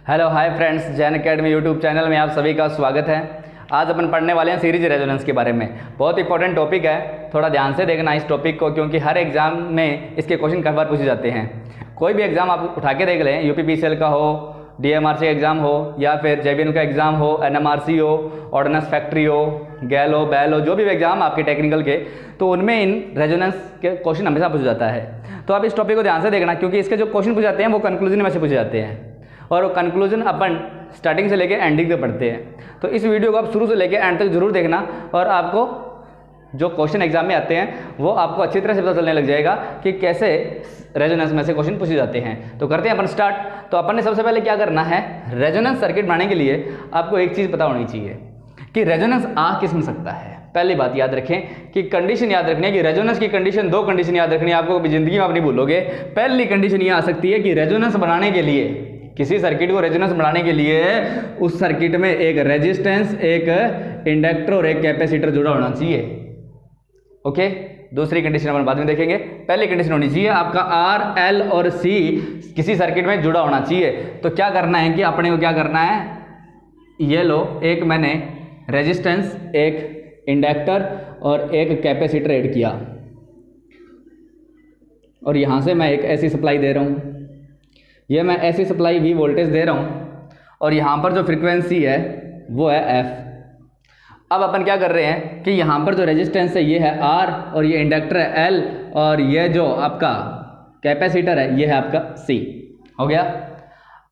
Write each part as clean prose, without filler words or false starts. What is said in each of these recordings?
Hello hi friends, Jain academy YouTube channel में आप सभी का स्वागत है। आज अपन पढ़ने वाले हैं सीरीज रेजोनेंस के बारे में। बहुत इंपॉर्टेंट टॉपिक है, थोड़ा ध्यान से देखना इस टॉपिक को, क्योंकि हर एग्जाम में इसके क्वेश्चन कई बार पूछे जाते हैं। कोई भी एग्जाम आप उठा के देख लें, यूपीपीसीएल का हो, डीएमआरसी एग्जाम हो, या फिर जेबीएन का एग्जाम हो, एनएमआरसी हो, ऑर्डिनेंस फैक्ट्री हो, गैल हो, बैल हो, जो भी एग्जाम आपके टेक्निकल के, तो उनमें इन रेजोनेंस के क्वेश्चन हमेशा पूछा जाता है। तो आप इस टॉपिक को ध्यान से देखना, क्योंकि इसके जो क्वेश्चन पूछे जाते हैं वो कंक्लूजन में से पूछे जाते हैं, और वो कंक्लूजन अपन स्टार्टिंग से लेके एंडिंग तक पढ़ते हैं। तो इस वीडियो को आप शुरू से लेके एंड तक जरूर देखना, और आपको जो क्वेश्चन एग्जाम में आते हैं वो आपको अच्छी तरह से पता चलने लग जाएगा कि कैसे रेजोनेंस में से क्वेश्चन पूछे जाते हैं। तो करते हैं अपन स्टार्ट। तो अपन ने सबसे पहले क्या करना है, रेजोनेंस सर्किट बनाने के लिए आपको एक चीज़ पता होनी चाहिए कि रेजोनेंस आ किस में सकता है। पहली बात याद रखें कि कंडीशन याद रखनी है कि रेजोनेंस की कंडीशन, दो कंडीशन याद रखनी है आपको, कभी जिंदगी में आप नहीं भूलोगे। पहली कंडीशन ये आ सकती है कि रेजोनेंस बनाने के लिए, किसी सर्किट को रेजोनेंस बनाने के लिए उस सर्किट में एक रेजिस्टेंस, एक इंडक्टर और एक कैपेसिटर जुड़ा होना चाहिए। ओके, दूसरी कंडीशन अपन बाद में देखेंगे। पहली कंडीशन होनी चाहिए आपका आर, एल और सी किसी सर्किट में जुड़ा होना चाहिए। तो क्या करना है कि अपने को क्या करना है, ये लो, एक मैंने रेजिस्टेंस, एक इंडक्टर और एक कैपेसिटर ऐड किया, और यहां से मैं एक ऐसी सप्लाई दे रहा हूं, ये मैं ऐसी सप्लाई वी वोल्टेज दे रहा हूं, और यहां पर जो फ्रीक्वेंसी है वो है एफ। अब अपन क्या कर रहे हैं कि यहां पर जो रेजिस्टेंस है ये है आर, और ये इंडक्टर है एल, और ये जो आपका कैपेसिटर है ये है आपका सी। हो गया।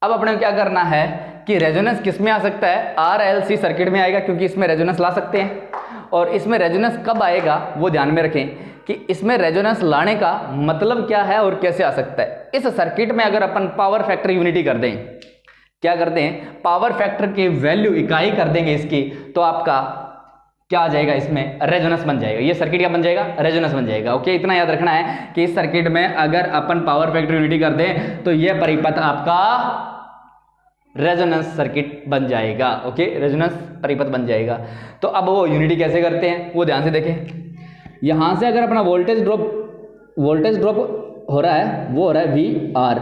अब अपने क्या करना है कि रेजोनेंस किस में आ सकता है, आर एल सी सर्किट में आएगा, क्योंकि इसमें रेजोनेंस ला सकते हैं। और इसमें रेजोनेंस कब आएगा वो ध्यान में रखें कि इसमें रेजोनेंस लाने का मतलब क्या है और कैसे आ सकता है। इस सर्किट में अगर अपन पावर फैक्टर यूनिटी कर दें, क्या कर दें, पावर फैक्टर की वैल्यू इकाई कर देंगे इसकी, तो आपका क्या आ जाएगा, इसमें रेजोनेंस बन जाएगा। ये सर्किट क्या बन जाएगा, रेजोनेंस बन जाएगा। ओके, इतना याद रखना है कि इस सर्किट में अगर अपन पावर फैक्टर यूनिटी कर दें तो यह परिपथ आपका रेजोनेंस सर्किट बन जाएगा। ओके, रेजोनेंस परिपथ बन जाएगा। तो अब वो यूनिटी कैसे करते हैं वो ध्यान से देखें। यहां से अगर अपना वोल्टेज ड्रॉप हो रहा है, वो हो रहा है वी आर,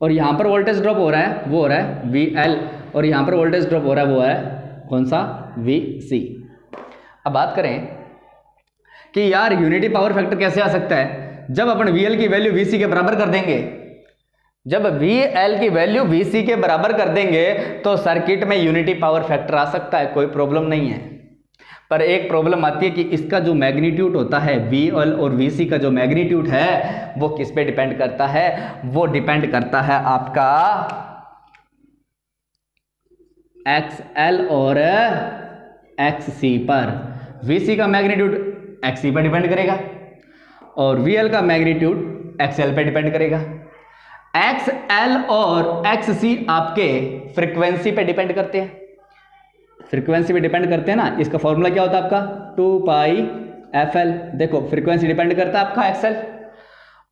और यहां पर वोल्टेज ड्रॉप हो रहा है वो हो रहा है वी एल, और यहां पर वोल्टेज ड्रॉप हो रहा है वो है कौन सा, वी सी। अब बात करें कि यार यूनिटी पावर फैक्टर कैसे आ सकता है, जब अपन वी एल की वैल्यू वी सी के बराबर कर देंगे, जब वी एल की वैल्यू वी सी के बराबर कर देंगे तो सर्किट में यूनिटी पावर फैक्टर आ सकता है, कोई प्रॉब्लम नहीं है। पर एक प्रॉब्लम आती है कि इसका जो मैग्नीट्यूड होता है, वी एल और वी सी का जो मैग्नीट्यूड है वो किस पे डिपेंड करता है, वो डिपेंड करता है आपका एक्स एल और एक्स सी पर। वी सी का मैग्नीट्यूड एक्स सी पर डिपेंड करेगा, और वी एल का मैग्नीट्यूड एक्स एल पर डिपेंड करेगा। एक्स एल और एक्स सी आपके फ्रीक्वेंसी पे डिपेंड करते हैं, फ्रीक्वेंसी पे डिपेंड करते हैं ना। इसका फॉर्मूला क्या होता है आपका, 2 पाई एफ एल। देखो फ्रीक्वेंसी डिपेंड करता है आपका एक्स एल,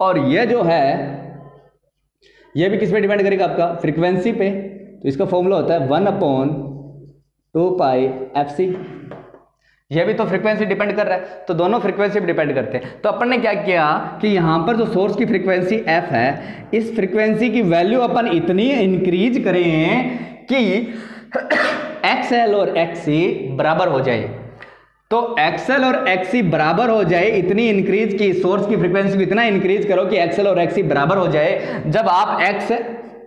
और ये जो है ये भी किस पे डिपेंड करेगा, आपका फ्रीक्वेंसी पे। तो इसका फॉर्मूला होता है 1/2 पाई एफ सी। ये भी तो फ्रीक्वेंसी डिपेंड कर रहा है, तो दोनों फ्रीक्वेंसी पे डिपेंड करते हैं। तो अपन ने क्या किया कि यहां पर जो सोर्स की फ्रीक्वेंसी एफ है, इस फ्रीक्वेंसी की वैल्यू अपन इतनी इंक्रीज करें कि एक्स एल और एक्स सी बराबर हो जाए। तो एक्स एल और एक्स सी बराबर हो जाए, इतनी इंक्रीज की सोर्स की फ्रीक्वेंसी को इतना इंक्रीज करो कि एक्स एल और एक्स सी बराबर हो जाए। जब आप एक्स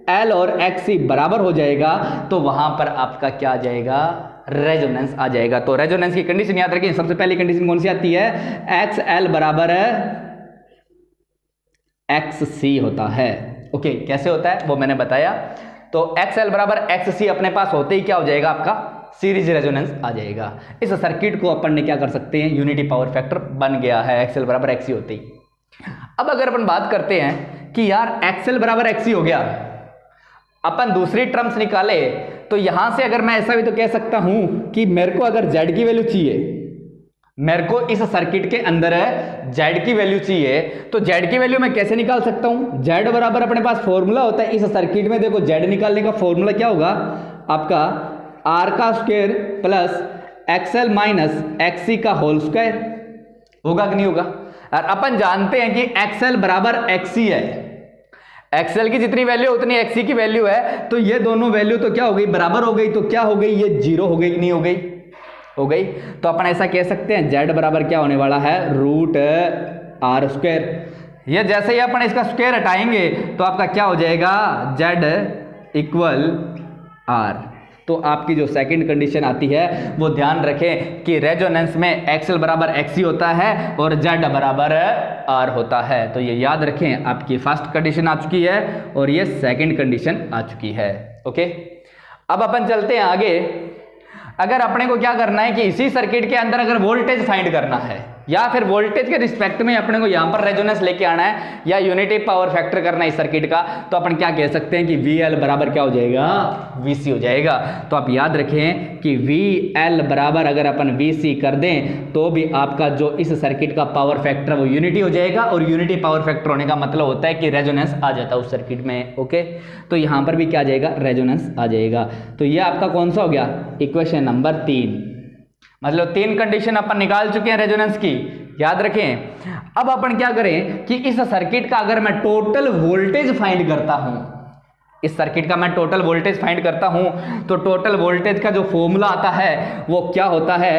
एल और एक्स सी बराबर हो जाएगा तो वहां पर आपका क्या आ जाएगा, रेजोनेंस आ जाएगा। तो रेजोनेंस की कंडीशन याद रखिए, सबसे पहली कंडीशन कौन सी आती है, एक्स एल बराबर एक्स सी होता है। ओके, कैसे होता है वो मैंने बताया। तो एक्स एल बराबर एक्स सी अपने पास होते ही क्या हो जाएगा, आपका सीरीज रेजोनेंस आ जाएगा। इस सर्किट को अपन ने क्या कर सकते हैं, यूनिटी पावर फैक्टर बन गया है एक्स एल बराबर एक्स सी होते ही। अब अगर अपन बात करते हैं कि यार एक्स एल बराबर एक्स सी हो गया, अपन दूसरी टर्म्स निकाले, तो यहां से अगर मैं ऐसा भी तो कह सकता हूं कि मेरे को अगर जेड की वैल्यू चाहिए, मेरे को इस सर्किट के अंदर जेड की वैल्यू चाहिए, तो जेड की वैल्यू मैं कैसे निकाल सकता हूं, जेड बराबर अपने पास फॉर्मूला होता है इस सर्किट में। देखो जेड निकालने का फॉर्मूला क्या होगा आपका, आर का स्क्वायर प्लस एक्सएल माइनस एक्ससी का होल स्क्वायर। होगा कि नहीं होगा। और अपन जानते हैं कि एक्सएल बराबर एक्ससी है, एक्सएल की जितनी वैल्यू उतनी एक्सी की वैल्यू है, तो ये दोनों वैल्यू तो क्या हो गई, बराबर हो गई, तो क्या हो गई, ये जीरो हो गई कि नहीं हो गई, हो गई। तो अपन ऐसा कह सकते हैं जेड बराबर क्या होने वाला है, रूट आर स्क्वायर। ये जैसे ही अपन इसका स्क्वायर हटाएंगे तो आपका क्या हो जाएगा, जेड इक्वल आर। तो आपकी जो सेकंड कंडीशन आती है वो ध्यान रखें कि रेजोनेंस में एक्सएल बराबर एक्सी होता है और जेड बराबर आर होता है। तो ये याद रखें, आपकी फर्स्ट कंडीशन आ चुकी है और ये सेकंड कंडीशन आ चुकी है। ओके, अब अपन चलते हैं आगे। अगर अपने को क्या करना है कि इसी सर्किट के अंदर अगर वोल्टेज फाइंड करना है या फिर वोल्टेज के रिस्पेक्ट में अपने को यहां पर रेजोनेंस लेके आना है या यूनिटी पावर फैक्टर करना है इस सर्किट का, तो अपन क्या कह सकते हैं कि VL बराबर क्या हो जाएगा, VC हो जाएगा। तो आप याद रखें कि VL बराबर अगर अपन VC कर दें तो भी आपका जो इस सर्किट का पावर फैक्टर वो यूनिटी हो जाएगा, और यूनिटी पावर फैक्टर होने का मतलब होता है कि रेजोनेंस आ जाता है उस सर्किट में। ओके, तो यहां पर भी क्या आ जाएगा, रेजोनेंस आ जाएगा। तो ये आपका कौन सा हो गया, इक्वेशन नंबर 3। मतलब 3 कंडीशन अपन निकाल चुके हैं रेजोनेंस की, याद रखें। अब अपन क्या करें कि इस सर्किट का अगर मैं टोटल वोल्टेज फाइंड करता हूं, इस सर्किट का मैं टोटल वोल्टेज फाइंड करता हूं, तो टोटल वोल्टेज का जो फॉर्मूला आता है वो क्या होता है,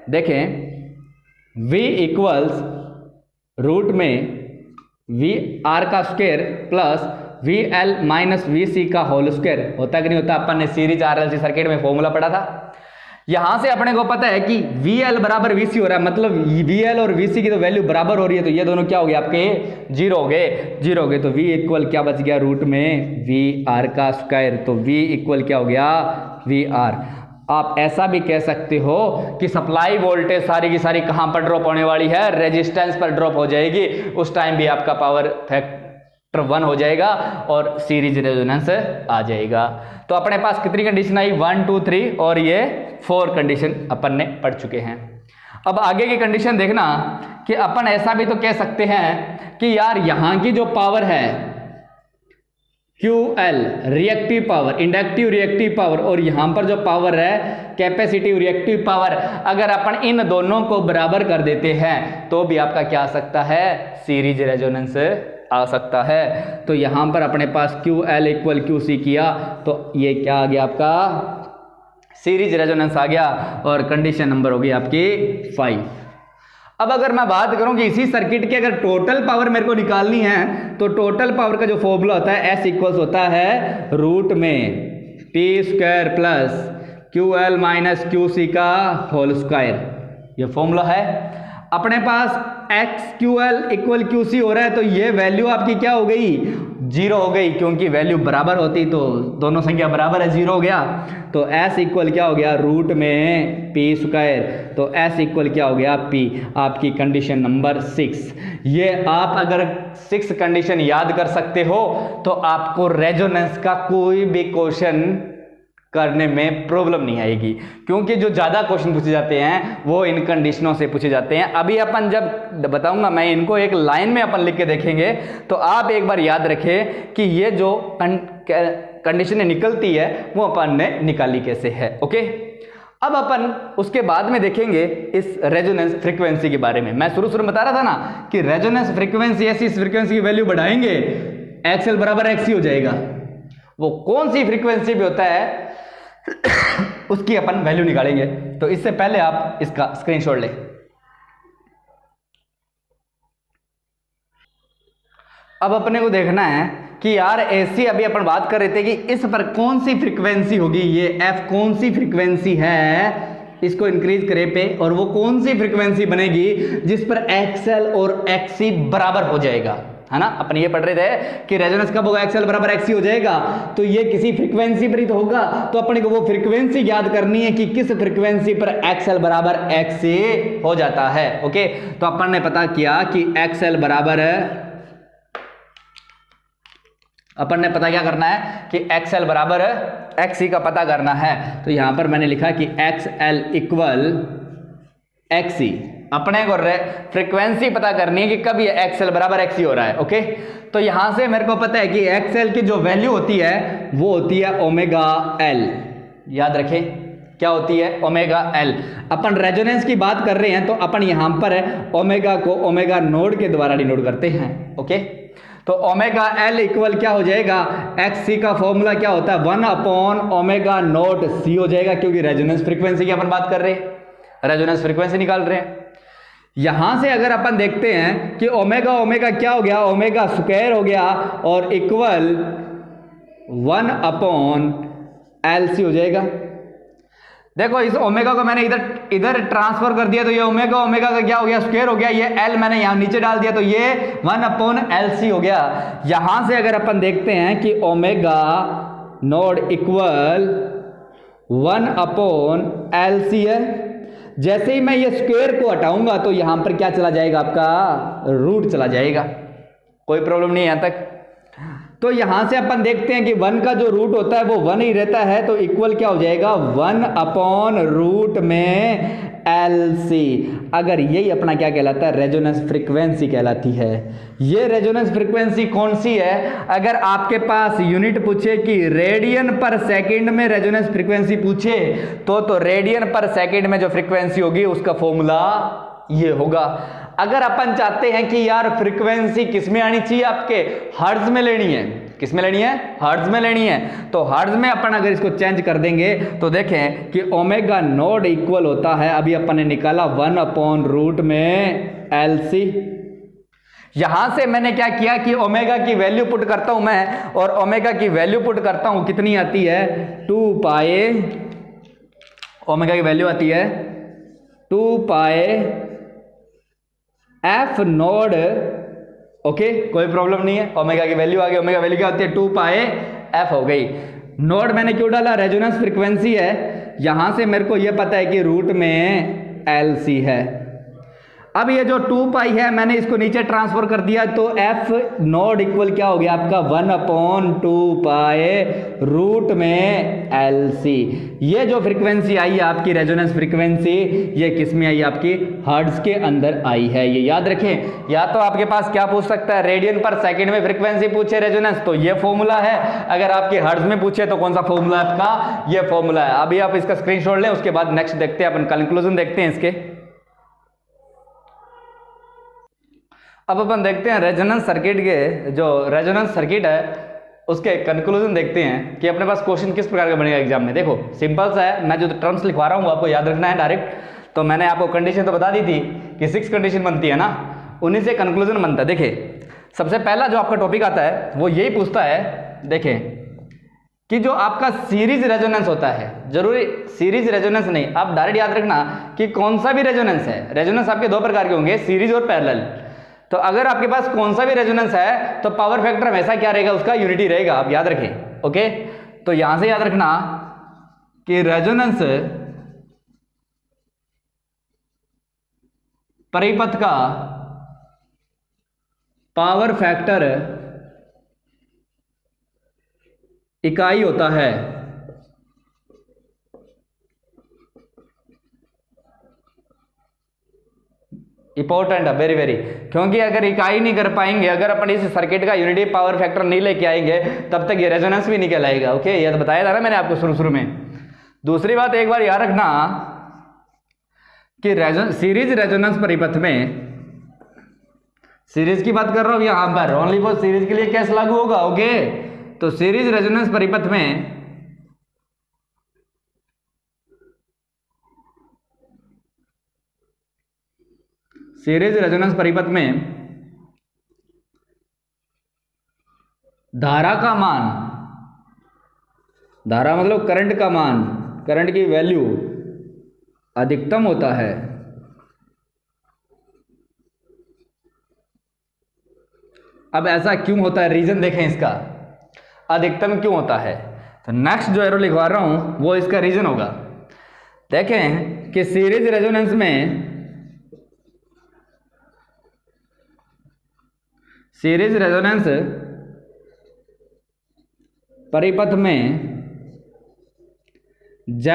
देखें, V इक्वल्स रूट में वी आर का square plus VL minus VC का होल स्क्वायर होता है कि नहीं होता। अपन ने सीरीज RLC सर्किट में फॉर्मूला पढ़ा था। यहां से अपने को पता है कि VL बराबर VC हो रहा है, मतलब VL और VC की तो वैल्यू बराबर हो रही है, तो ये दोनों क्या हो गए आपके, जीरो हो गए, जीरो हो गए। तो V इक्वल क्या बच गया, रूट में VR का स्क्वायर। तो V इक्वल क्या हो गया, VR। आप ऐसा भी कह सकते हो कि सप्लाई वोल्टेज सारी की सारी कहां पर ड्रॉप होने वाली है, रेजिस्टेंस पर ड्रॉप हो जाएगी। उस टाइम भी आपका पावर फैक्टर 1 हो जाएगा और सीरीज रेजोनेंस आ जाएगा। तो अपने पास कितनी कंडीशन आई, 1 2 3 और ये 4 कंडीशन अपन ने पढ़ चुके हैं। अब आगे की कंडीशन देखना कि अपन ऐसा भी तो कह सकते हैं कि यार यहां की जो पावर है QL reactive power, inductive reactive power, और यहां पर जो पावर है कैपेसिटिव रिएक्टिव पावर, अगर अपन इन दोनों को बराबर कर देते हैं तो भी आपका क्या आ सकता है, सीरीज रेजोनेंस आ सकता है। तो यहां पर अपने पास QL इक्वल QC किया तो ये क्या आ गया, आपका सीरीज रेजोनेंस आ गया, और कंडीशन नंबर होगी आपकी 5। अब अगर मैं बात करूं कि इसी सर्किट की अगर टोटल पावर मेरे को निकालनी है, तो टोटल पावर का जो फॉर्मूला होता है S इक्वल्स होता है रूट में P square plus QL minus QC का होल स्क्वायर, ये फॉर्मूला है। अपने पास XQL इक्वल QC हो रहा है, तो ये वैल्यू आपकी क्या हो गई, जीरो हो गई, क्योंकि वैल्यू बराबर होती तो दोनों संख्या बराबर है, जीरो हो गया। तो S इक्वल क्या हो गया, रूट में P स्क्वायर, तो S इक्वल क्या हो गया, P। आपकी कंडीशन नंबर 6। ये आप अगर 6 कंडीशन याद कर सकते हो तो आपको रेजोनेंस का कोई भी क्वेश्चन करने में प्रॉब्लम नहीं आएगी, क्योंकि जो ज्यादा क्वेश्चन पूछे जाते हैं वो इन कंडीशनों से पूछे जाते हैं। अभी अपन जब बताऊंगा मैं इनको एक लाइन में अपन लिख के देखेंगे, तो आप एक बार याद रखें कि ये जो कंडीशनें निकलती है वो अपन ने निकाली कैसे है। ओके, अब अपन उसके बाद में देखेंगे इस रेजोनेंस फ्रीक्वेंसी के बारे में। मैं शुरू में बता रहा था ना कि रेजोनेंस फ्रीक्वेंसी, ऐसी इस फ्रीक्वेंसी की वैल्यू बढ़ाएंगे XL बराबर XC हो जाएगा। वो कौन सी फ्रीक्वेंसी भी होता है उसकी अपन वैल्यू निकालेंगे। तो इससे पहले आप इसका स्क्रीनशॉट लें। अब अपने को देखना है कि यार ऐसी अभी अपन बात कर रहे थे कि इस पर कौन सी फ्रीक्वेंसी होगी, ये F कौन सी फ्रीक्वेंसी है, इसको इंक्रीज करे पे, और वो कौन सी फ्रीक्वेंसी बनेगी जिस पर XL और XC बराबर हो जाएगा, है ना। अपन ये पढ़ रहे थे कि रेजोनेंस कब होगा, XL बराबर XC हो जाएगा, तो ये किसी फ्रीक्वेंसी पर ही तो होगा। तो अपने को वो फ्रीक्वेंसी याद करनी है कि किस फ्रीक्वेंसी पर XL बराबर XC हो जाता है। ओके, तो अपन ने पता किया कि XL बराबर, अपन ने पता क्या करना है कि XL बराबर XC का पता करना है। तो यहां पर मैंने लिखा कि XL इक्वल XC, अपने को फ्रीक्वेंसी पता करनी है कि कब ये XL बराबर XC हो रहा है। ओके, तो यहां से मेरे को पता है कि XL की जो वैल्यू होती है वो होती है ओमेगा L। याद रखें क्या होती है, ओमेगा L। अपन रेजोनेंस की बात कर रहे हैं तो अपन यहां पर ओमेगा को ओमेगा नोड के द्वारा डिनोट करते हैं। ओके, तो ओमेगा एल इक्वल क्या हो जाएगा, एक्स सी का फॉर्मूला क्या होता है 1/ओमेगा नॉट सी हो जाएगा, क्योंकि रेजोनेंस फ्रीक्वेंसी की अपन बात कर रहे हैं, रेजोनेंस फ्रीक्वेंसी निकाल रहे हैं। यहां से अगर अपन देखते हैं कि ओमेगा ओमेगा क्या हो गया, ओमेगा स्क्वायर हो गया और इक्वल 1/LC हो जाएगा। देखो इस ओमेगा को मैंने इधर ट्रांसफर कर दिया तो ये ओमेगा ओमेगा का क्या हो गया, स्क्वायर हो गया। ये एल मैंने यहां नीचे डाल दिया तो ये 1/LC हो गया। यहां से अगर अपन देखते हैं कि ओमेगा नॉट इक्वल 1/LC है, जैसे ही मैं ये स्क्वायर को हटाऊंगा तो यहां पर क्या चला जाएगा, आपका रूट चला जाएगा। कोई प्रॉब्लम नहीं है यहां तक। तो यहां से अपन देखते हैं कि 1 का जो रूट होता है वो 1 ही रहता है, तो इक्वल क्या हो जाएगा 1/रूट में LC। अगर यही अपना क्या कहलाता है, रेजोनेंस फ्रीक्वेंसी कहलाती है। ये रेजोनेंस फ्रीक्वेंसी कौन सी है, अगर आपके पास यूनिट पूछे कि रेडियन पर सेकंड में रेजोनेंस फ्रीक्वेंसी पूछे तो रेडियन पर सेकंड में जो फ्रीक्वेंसी होगी उसका फॉर्मूला ये होगा। अगर अपन चाहते हैं कि यार फ्रीक्वेंसी किस में आनी चाहिए, आपके हर्ट्ज में लेनी है, किस में लेनी है, हर्ट्ज में लेनी है, तो हर्ट्ज में अपन अगर इसको चेंज कर देंगे तो देखें कि ओमेगा नॉट इक्वल होता है, अभी अपन ने निकाला 1/रूट में LC। यहां से मैंने क्या किया कि ओमेगा की वैल्यू पुट करता हूं मैं, और ओमेगा की वैल्यू पुट करता हूं, कितनी आती है 2π, ओमेगा की वैल्यू आती है 2π F नॉड। ओके कोई प्रॉब्लम नहीं है, ओमेगा की वैल्यू आ गई, ओमेगा वैल्यू क्या होती है 2π F हो गई। नॉड मैंने क्यों डाला, रेजोनेंस फ्रीक्वेंसी है, यहां से मेरे को यह पता है कि रूट में LC है। अब ये जो 2π है मैंने इसको नीचे ट्रांसफर कर दिया तो F नॉट इक्वल क्या हो गया आपका 1/2π रूट में LC। ये जो फ्रीक्वेंसी आई है आपकी रेजोनेंस फ्रीक्वेंसी, ये किस में आई, आपकी हर्ट्ज के अंदर आई है। ये याद रखें, या तो आपके पास क्या पूछ सकता है, रेडियन पर सेकंड में फ्रीक्वेंसी पूछे रेजोनेंस तो ये फॉर्मूला है, अगर आपके हर्ट्ज में पूछे तो कौन सा फॉर्मूला है आपका, ये फॉर्मूला है। अभी आप इसका स्क्रीनशॉट लें, उसके बाद नेक्स्ट देखते हैं अपन, कंक्लूजन देखते हैं इसके। अब अपन देखते हैं रेजोनेंस सर्किट के, जो रेजोनेंस सर्किट है उसके कंक्लूजन देखते हैं कि अपने पास क्वेश्चन किस प्रकार का बनेगा एग्जाम में। देखो सिंपल सा है, मैं जो टर्म्स लिखवा रहा हूँ आपको याद रखना है डायरेक्ट। तो मैंने आपको कंडीशन तो बता दी थी कि 6 कंडीशन बनती है ना, उन्हीं से कंक्लूजन बनता है। देखिए सबसे पहला जो आपका टॉपिक आता है वो यही पूछता है, देखें कि जो आपका सीरीज रेजोनेंस होता है, जरूरी सीरीज रेजोनेंस नहीं, आप डायरेक्ट याद रखना कि कौन सा भी रेजोनेंस है। रेजोनेंस आपके दो प्रकार के होंगे, सीरीज और पैरेलल। तो अगर आपके पास कौन सा भी रेजोनेंस है तो पावर फैक्टर हमेशा क्या रहेगा, उसका यूनिटी रहेगा, आप याद रखें। ओके तो यहां से याद रखना कि रेजोनेंस परिपथ का पावर फैक्टर इकाई होता है इंपॉर्टेंट है, वेरी वेरी, क्योंकि अगर इकाई नहीं कर पाएंगे, अगर अपन इस सर्किट का यूनिटी पावर फैक्टर नहीं लेके आएंगे तब तक ये रेजोनेंस भी नहीं कहलाएगा। ओके ये तो बताया था ना मैंने आपको शुरू में। दूसरी बात एक बार याद रखना कि सीरीज रेजोनेंस परिपथ में, सीरीज की बात कर रहा हूं यहां पर, ओनली फॉर सीरीज के लिए कैसे लागू होगा। ओके तो सीरीज रेजोनेंस परिपथ में सीरीज रेजोनेंस परिपथ में धारा का मान, धारा मतलब करंट का मान, करंट की वैल्यू अधिकतम होता है अब ऐसा क्यों होता है, रीजन देखें इसका, अधिकतम क्यों होता है। तो नेक्स्ट जो एरो लिखवा रहा हूं वो इसका रीजन होगा। देखें कि सीरीज रेजोनेंस में, सीरीज रेजोनेंस परिपथ में Z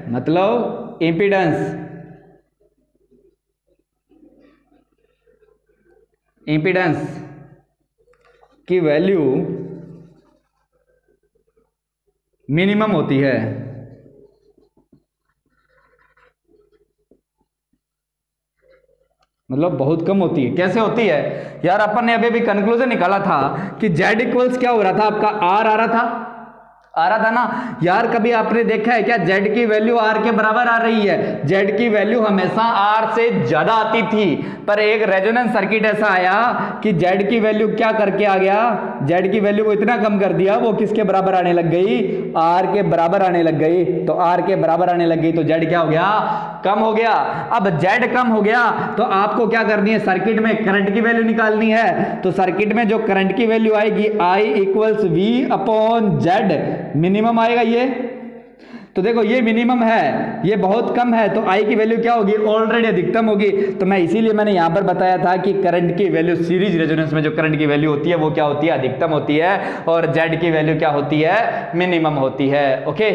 मतलब इंपीडेंस, इंपीडेंस की वैल्यू मिनिमम होती है। मतलब बहुत कम होती है। कैसे होती है यार, अपन ने अभी अभी कंक्लूजन निकाला था कि जेड इक्वल्स क्या हो रहा था आपका, आर आ रहा था ना यार। कभी आपने देखा है क्या जेड की वैल्यू आर के बराबर आ रही है? जेड की वैल्यू हमेशा आर से ज्यादा आती थी, पर एक रेजोनेंस सर्किट ऐसा आया कि जेड की वैल्यू क्या करके आ गया, जेड की वैल्यू को इतना कम कर दिया, वो किसके बराबर आने लग गई, आर के बराबर आने लग गई। तो आर के बराबर आने लग गई तो जेड क्या हो गया, कम हो गया। अब जेड कम हो गया तो आपको क्या करनी है, सर्किट में करंट की वैल्यू निकालनी है। तो सर्किट में जो करंट की वैल्यू आएगी I equals V upon Z, minimum आएगा ये। तो देखो ये मिनिमम है, ये बहुत कम है, तो आई की वैल्यू क्या होगी, ऑलरेडी अधिकतम होगी। तो मैं इसीलिए मैंने यहां पर बताया था कि करंट की वैल्यू सीरीज रेजोनेंस में जो करंट की वैल्यू होती है वो क्या होती है, अधिकतम होती है, और जेड की वैल्यू क्या होती है, मिनिमम होती है। ओके,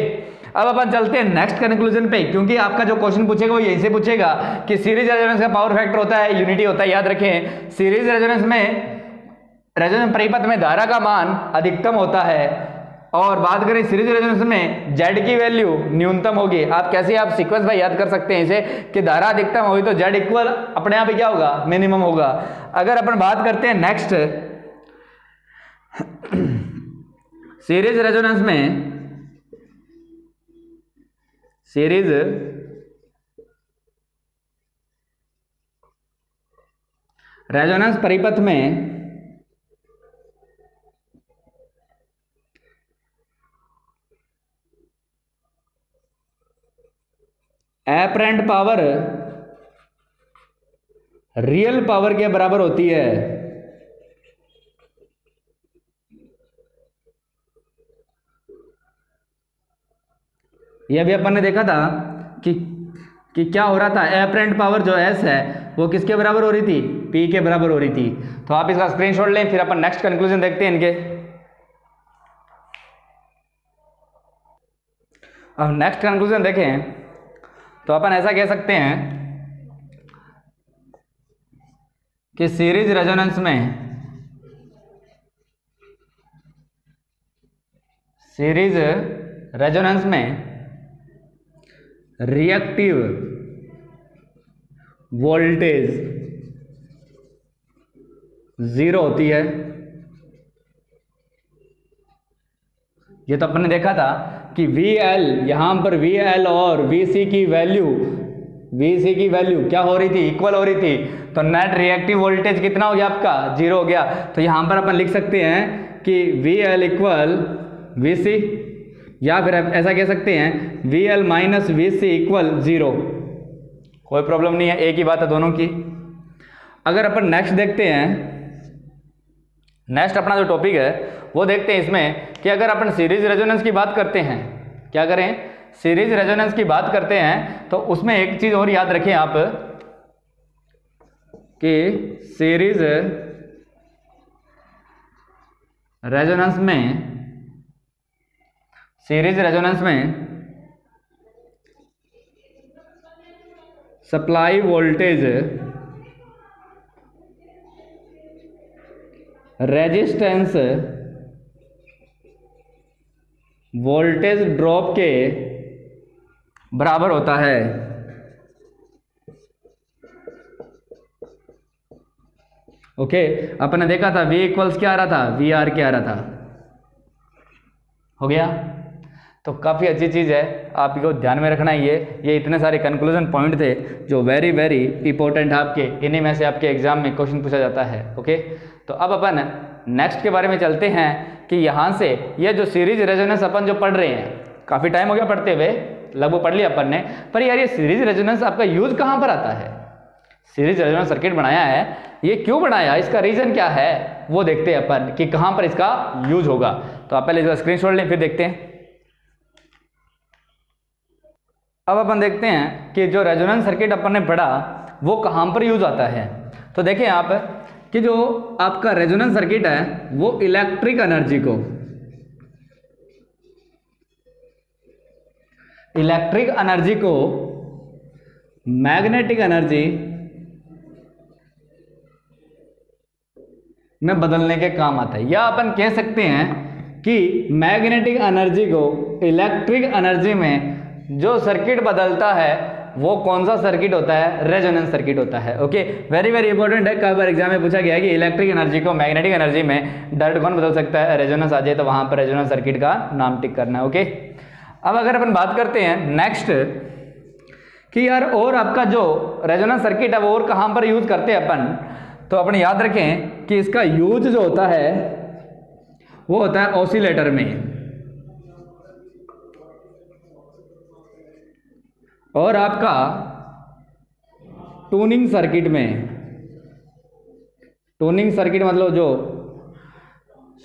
अब अपन चलते हैं नेक्स्ट कंक्लूजन पे, क्योंकि आपका जो क्वेश्चन पूछेगा वो यहीं से पूछेगा कि सीरीज रेजोनेंस का पावर फैक्टर होता है यूनिटी होता है। याद रखें, सीरीज रेजोनेंस में रेजोनेंस परिपथ में धारा का मान अधिकतम होता है, और बात करें सीरीज रेजोनेंस में जेड की वैल्यू न्यूनतम होगी। आप कैसे आप सीक्वेंस भाई याद कर सकते हैं इसे कि धारा अधिकतम होगी तो जेड इक्वल अपने आप ही क्या होगा, मिनिमम होगा। अगर अपन बात करते हैं नेक्स्ट सीरीज रेजोनेंस में, सीरीज रेजोनेंस परिपथ में एपरेंट पावर रियल पावर के बराबर होती है। यह भी अपन ने देखा था कि क्या हो रहा था, एपरेंट पावर जो एस है वो किसके बराबर हो रही थी, पी के बराबर हो रही थी। तो आप इसका स्क्रीनशॉट लें, फिर अपन नेक्स्ट कंक्लूजन देखते हैं इनके। अब नेक्स्ट कंक्लूजन देखें तो अपन ऐसा कह सकते हैं कि सीरीज रेजोनेंस में, सीरीज रेजोनेंस में रिएक्टिव वोल्टेज जीरो होती है। ये तो अपन ने देखा था कि VL, यहां पर VL और VC की वैल्यू क्या हो रही थी, इक्वल हो रही थी। तो नेट रिएक्टिव वोल्टेज कितना हो गया आपका, जीरो हो गया। तो यहां पर अपन लिख सकते हैं कि VL इक्वल VC, या फिर ऐसा कह सकते हैं VL minus VC equal zero. कोई प्रॉब्लम नहीं है, एक ही बात है दोनों की। अगर अपन नेक्स्ट देखते हैं, नेक्स्ट अपना जो टॉपिक है वो देखते हैं इसमें कि अगर अपन सीरीज रेजोनेंस की बात करते हैं, क्या करें, सीरीज रेजोनेंस की बात करते हैं, तो उसमें एक चीज और याद रखें आप कि सीरीज रेजोनेंस में supply voltage resistance voltage drop के बराबर होता है। ओके, अपन ने देखा था V इक्वल्स क्या आ रहा था, VR क्या आ रहा था। हो गया, तो काफ़ी अच्छी चीज़ है, आपको ध्यान में रखना ही है। ये इतने सारे कंक्लूजन पॉइंट थे जो वेरी वेरी इंपॉर्टेंट है आपके, इन्हीं में से आपके एग्जाम में क्वेश्चन पूछा जाता है। ओके, तो अब अपन नेक्स्ट के बारे में चलते हैं कि यहाँ से ये जो सीरीज रेजोनेंस अपन जो पढ़ रहे हैं, काफ़ी टाइम हो गया पढ़ते हुए, लगभग पढ़ लिया अपन ने, पर यार ये सीरीज रेजोनेंस आपका यूज कहाँ पर आता है। सीरीज रेजोनेंस सर्किट बनाया है, ये क्यों बनाया, इसका रीजन क्या है, वो देखते हैं अपन कि कहाँ पर इसका यूज होगा। तो आप पहले इसका स्क्रीनशॉट लें, फिर देखते हैं। अब अपन देखते हैं कि जो रेजोनेंस सर्किट अपन ने पढ़ा वो कहाँ पर यूज आता है। तो देखें आप कि जो आपका रेजोनेंस सर्किट है वो इलेक्ट्रिक एनर्जी को मैग्नेटिक एनर्जी में बदलने के काम आता है, या अपन कह सकते हैं कि मैग्नेटिक एनर्जी को इलेक्ट्रिक एनर्जी में जो सर्किट बदलता है वो कौन सा सर्किट होता है? रेजोनेंस सर्किट होता है। ओके, वेरी वेरी इंपॉर्टेंट है। कई बार एग्जाम में पूछा गया है कि इलेक्ट्रिक एनर्जी को मैग्नेटिक एनर्जी में डायरेक्ट कौन बदल सकता है? रेजोनेंस आ जाए तो वहां पर रेजोनेंस सर्किट का नाम टिक करना है। ओके, अब अगर अपन बात करते हैं नेक्स्ट कि यार और आपका जो रेजोनेंस सर्किट है वो और कहां पर यूज करते हैं अपन, तो अपन याद रखें कि इसका यूज जो होता है वो होता है ऑसिलेटर में और आपका ट्यूनिंग सर्किट में। ट्यूनिंग सर्किट मतलब जो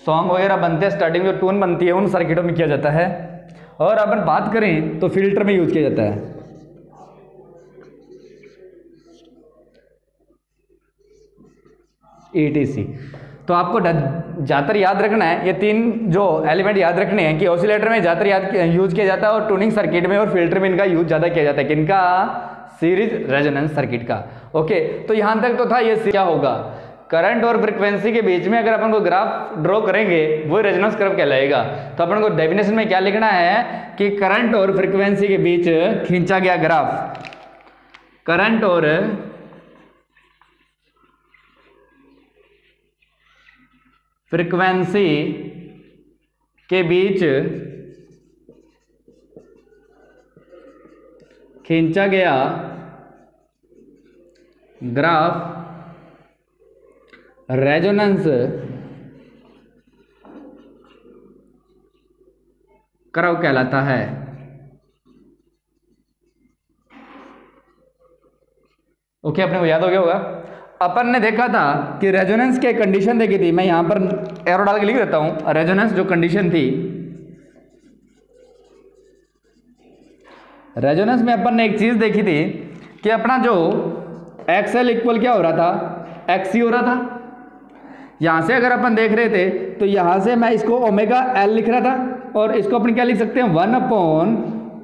सॉन्ग वगैरह बनते हैं स्टार्टिंग में जो ट्यून बनती है उन सर्किटों में किया जाता है। और अपन बात करें तो फिल्टर में यूज किया जाता है। ETC। तो आपको ज़्यादातर याद रखना है, ये तीन जो एलिमेंट याद रखने हैं कि ऑसिलेटर में ज़्यादातर यूज किया जाता है और ट्यूनिंग सर्किट में और फिल्टर में इनका यूज ज़्यादा किया जाता है। किनका? सीरीज रेजोनेंस सर्किट का। ओके, तो यहां तक तो था। ये क्या होगा? करंट और फ्रीक्वेंसी के बीच में अगर अपन को ग्राफ ड्रॉ करेंगे वो रेजोनेंस कर्व कहलाएगा। तो अपन को डेफिनेशन में क्या लिखना है कि करंट और फ्रीक्वेंसी के बीच खींचा गया ग्राफ, करंट और फ्रीक्वेंसी के बीच खींचा गया ग्राफ रेजोनेंस कर्व कहलाता है। ओके, अपने को याद हो गया होगा। अपन ने देखा था कि रेजोनेंस के कंडीशन देखी थी, मैं यहां पर एरो डाल के लिख देता हूं। रेजोनेंस जो कंडीशन थी, रेजोनेंस में अपन ने एक चीज देखी थी कि अपना जो XL इक्वल क्या हो रहा था? XC हो रहा था। यहां से अगर अपन देख रहे थे तो यहां से मैं इसको ओमेगा L लिख रहा था और इसको अपन क्या लिख सकते हैं?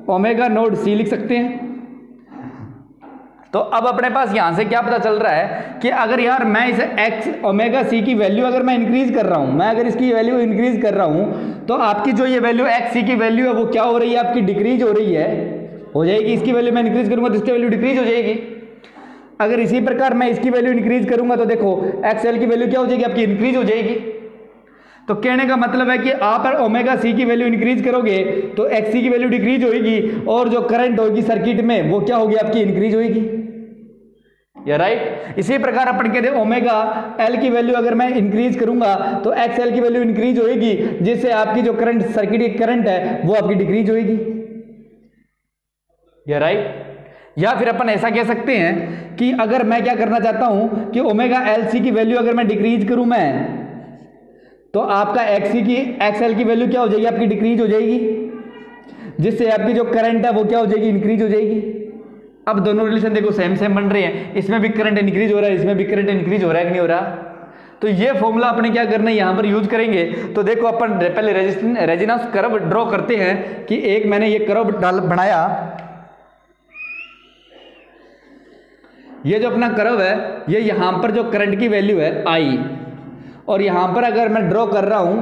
1/ओमेगा0C लिख सकते हैं। तो अब अपने पास यहां से क्या पता चल रहा है कि अगर यार मैं इसे x ओमेगा c की वैल्यू अगर मैं इंक्रीज कर रहा हूं, मैं अगर इसकी वैल्यू इंक्रीज कर रहा हूं तो आपकी जो ये वैल्यू x c की वैल्यू है वो क्या हो रही है? आपकी डिक्रीज हो रही है, हो जाएगी। इसकी वैल्यू मैं इंक्रीज करूंगा तो इसकी वैल्यू डिक्रीज हो जाएगी। अगर इसी प्रकार मैं इसकी वैल्यू इंक्रीज करूंगा तो देखो XL की वैल्यू क्या हो जाएगी? आपकी इंक्रीज हो जाएगी। तो कहने का मतलब है कि आप ओमेगा c की वैल्यू इंक्रीज करोगे तो XC की वैल्यू डिक्रीज होगी और जो करंट होगी सर्किट में वो क्या होगी? आपकी इंक्रीज होगी। या राइट। इसी प्रकार अपन कहते हैं ओमेगा L की वैल्यू अगर मैं इंक्रीज करूंगा तो XL की वैल्यू इंक्रीज होगी, जिससे आपकी जो करंट सर्किट की करंट है वो आपकी डिक्रीज होगी। या राइट। या फिर अपन ऐसा कह सकते हैं कि अगर मैं क्या करना चाहता हूं कि ओमेगा LC की वैल्यू अगर मैं डिक्रीज करूं मैं, तो आपका XL की वैल्यू क्या हो जाएगी? आपकी डिक्रीज हो जाएगी, जिससे आपकी जो करंट है वो क्या हो जाएगी? इंक्रीज हो जाएगी। अब दोनों रिलेशन देखो सेम सेम बन रहे हैं। इसमें भी करंट इंक्रीज हो रहा है, इसमें भी करंट इंक्रीज हो रहा है कि नहीं हो रहा? तो ये फॉर्मूला अपने क्या करना है? यहां पर यूज करेंगे। तो देखो अपन पहले रेजोनेंस कर्व ड्रॉ करते हैं कि एक मैंने ये कर्व बनाया। ये जो अपना कर्व है ये यहां पर जो करंट की वैल्यू है I, और यहां पर अगर मैं ड्रॉ कर रहा हूं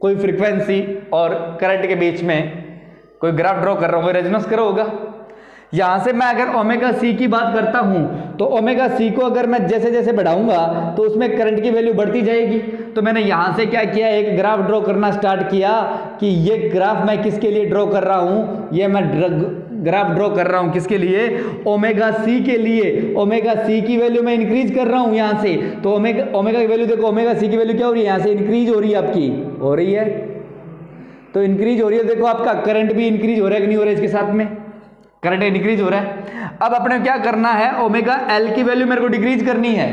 कोई फ्रीक्वेंसी और करंट के बीच में कोई ग्राफ ड्रॉ कर रहा हूं, वो रेजोनेंस कर्व होगा। यहां से मैं अगर ओमेगा c की बात करता हूं तो ओमेगा c को अगर मैं जैसे जैसे बढ़ाऊंगा तो उसमें करंट की वैल्यू बढ़ती जाएगी। तो मैंने यहां से क्या किया? एक ग्राफ ड्रॉ करना स्टार्ट किया कि ये ग्राफ मैं किसके लिए ड्रॉ कर रहा हूं? ये मैं ग्राफ ड्रॉ कर रहा हूं किसके लिए? ओमेगा c के लिए। ओमेगा c की वैल्यू मैं इंक्रीज कर रहा हूं यहां से। तो ओमेगा की वैल्यू देखो, ओमेगा c की वैल्यू क्या हो रही है? यहां से इंक्रीज हो रही है, आपकी हो रही है। तो इंक्रीज हो रही है, देखो आपका करंट भी इंक्रीज हो रहा है कि नहीं हो रहा है? इसके साथ में करंट इंक्रीज हो रहा है। अब अपने क्या करना है? ओमेगा L की वैल्यू मेरे को डिक्रीज करनी है।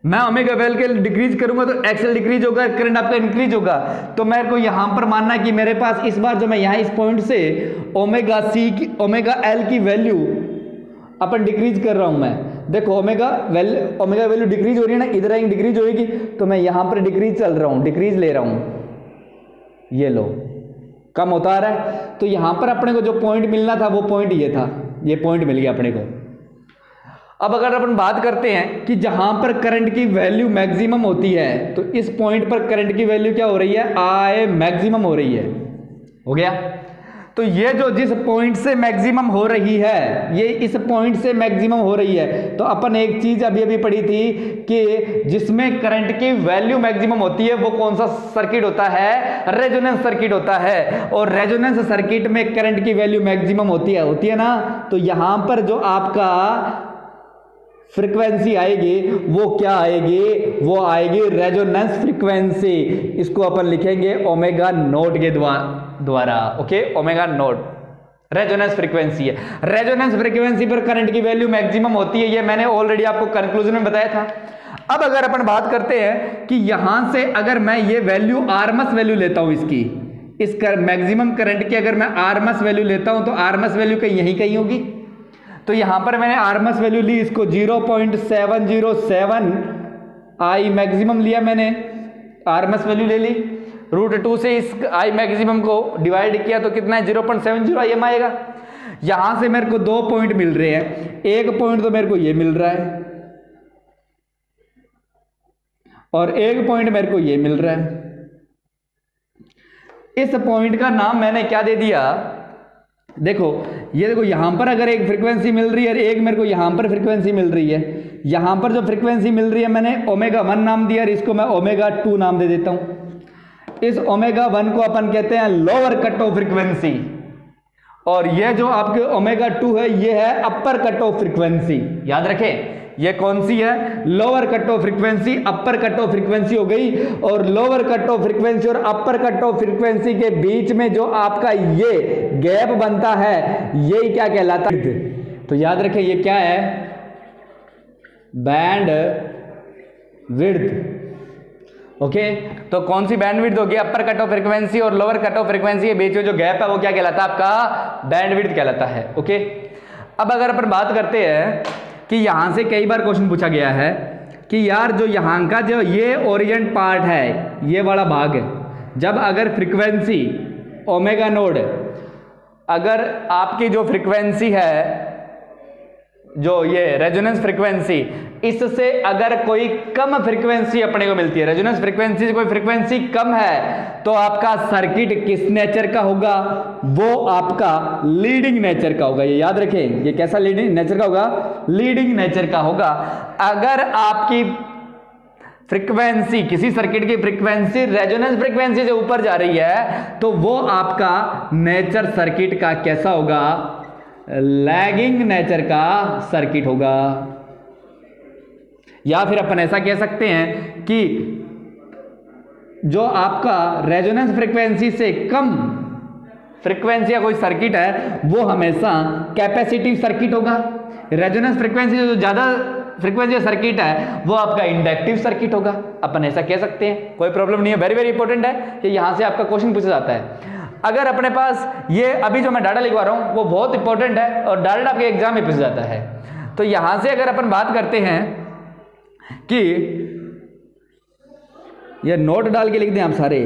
मैं ओमेगा L के डिक्रीज करूंगा तो XL डिक्रीज होगा, करंट आपका इंक्रीज होगा। तो मेरे को यहां पर मानना है कि मेरे पास इस बार जो मैं यहां इस पॉइंट से ओमेगा L की वैल्यू अपन डिक्रीज कर रहा हूं। मैं देखो ओमेगा वैल्यू डिक्रीज हो रही है ना, इधर आएंगे डिक्रीज होगी। तो मैं यहां पर डिक्रीज चल रहा हूं, डिक्रीज ले रहा हूं, ये लो कम होता आ रहा है। तो यहां पर अपने को जो पॉइंट मिलना था वो पॉइंट ये था, ये पॉइंट मिल गया अपने को। अब अगर अपन बात करते हैं कि जहां पर करंट की वैल्यू मैक्सिमम होती है तो इस पॉइंट पर करंट की वैल्यू क्या हो रही है? I मैक्सिमम हो रही है। हो गया। तो ये जो जिस पॉइंट से मैक्सिमम हो रही है, ये इस पॉइंट से मैक्सिमम हो रही है, तो अपन एक चीज अभी अभी पढ़ी थी कि जिसमें करंट की वैल्यू मैक्सिमम होती है वो कौन सा सर्किट होता है? रेजोनेंस सर्किट होता है। और रेजोनेंस सर्किट में करंट की वैल्यू मैक्सिमम होती है ना। तो यहां पर जो आपका फ्रीक्वेंसी आएगी वो क्या आएगी? वो आएगी रेजोनेंस फ्रीक्वेंसी। इसको अपन लिखेंगे ओमेगा नोट के द्वारा। Okay, omega naught resonance frequency है। रेजोनेंस फ्रीक्वेंसी पर करंट की वैल्यू मैक्सिमम होती है, ये मैंने ऑलरेडी आपको कंक्लूजन में बताया था। अब अगर अपन बात करते हैं कि यहां से अगर मैं ये वैल्यू आरएमएस वैल्यू लेता हूं इस मैक्सिमम करंट की, अगर मैं आरएमएस वैल्यू लेता हूं तो आरएमएस वैल्यू कहीं यहीं कहीं होगी। तो यहां पर मैंने आरएमएस वैल्यू ली, इसको 0.707 आई मैक्सिमम लिया मैंने, आरएमएस वैल्यू ले ली। √2 से इस आई मैक्सिमम को डिवाइड किया तो कितना है? 0.70 आई एम आएगा। यहां से मेरे को 2 पॉइंट मिल रहे हैं, एक पॉइंट तो मेरे को ये मिल रहा है और एक पॉइंट मेरे को ये मिल रहा है। इस पॉइंट का नाम मैंने क्या दे दिया? देखो, ये देखो, यहां पर अगर एक फ्रीक्वेंसी मिल रही है और एक मेरे को यहां पर फ्रीक्वेंसी मिल रही है। यहां पर जो फ्रीक्वेंसी मिल रही है मैंने ω1 नाम दिया और इसको मैं ω2 नाम दे देता हूं। इस ω1 को अपन कहते हैं लोअर कट ऑफ फ्रीक्वेंसी और ये जो आपके ω2 है ये है अपर कट ऑफ फ्रीक्वेंसी। याद रखें, ये कौन सी है? Lower cut off frequency, upper cut off frequency हो गई। और लोअर कट ऑफ फ्रीक्वेंसी और अपर कट ऑफ फ्रीक्वेंसी के बीच में जो आपका ये गैप बनता है ये क्या कहलाता है? तो याद रखें ये क्या है? Band width. ओके, तो कौन सी बैंड विड्थ होगी? अपर कट ऑफ फ्रीक्वेंसी और लोअर कट ऑफ फ्रीक्वेंसी के बीच में जो गैप है वो क्या कहलाता है? आपका बैंड विड्थ कहलाता है। ओके, अब अगर अपन बात करते हैं कि यहां से कई बार क्वेश्चन पूछा गया है कि यार जो यहां का जो ये ओरिएंट पार्ट है, ये वाला भाग है, जब अगर फ्रीक्वेंसी ओमेगा नोड, अगर आपकी जो फ्रीक्वेंसी है, जो ये रेजोनेंस फ्रीक्वेंसी, इससे अगर कोई कम फ्रीक्वेंसी अपने को मिलती है, रेजोनेंस फ्रीक्वेंसी से कोई फ्रीक्वेंसी कम है, तो आपका सर्किट किस नेचर का होगा? वो आपका लीडिंग नेचर का होगा। ये याद रखें, ये कैसा लीडिंग नेचर का होगा? लीडिंग नेचर का होगा। अगर आपकी फ्रीक्वेंसी, किसी सर्किट की फ्रीक्वेंसी रेजोनेंस फ्रीक्वेंसी से ऊपर जा रही है तो वो आपका नेचर सर्किट का कैसा होगा? लैगिंग नेचर का सर्किट होगा। या फिर अपन ऐसा कह सकते हैं कि जो आपका रेजोनेंस फ्रीक्वेंसी से कम फ्रीक्वेंसी का कोई सर्किट है वो हमेशा कैपेसिटिव सर्किट होगा। रेजोनेंस फ्रीक्वेंसी जो ज्यादा फ्रीक्वेंसी सर्किट है वो आपका इंडक्टिव सर्किट होगा। अपन ऐसा कह सकते हैं, कोई प्रॉब्लम नहीं है। वेरी वेरी इंपॉर्टेंट है कि यहां से आपका क्वेश्चन पूछा जाता है। अगर अपने पास ये अभी जो मैं डाटा लिखवा रहा हूं वो बहुत इंपॉर्टेंट है और डायरेक्ट आपके एग्जाम में पूछ जाता है। तो यहां से अगर अपन बात करते हैं कि ये नोट डाल के लिख दें आप सारे,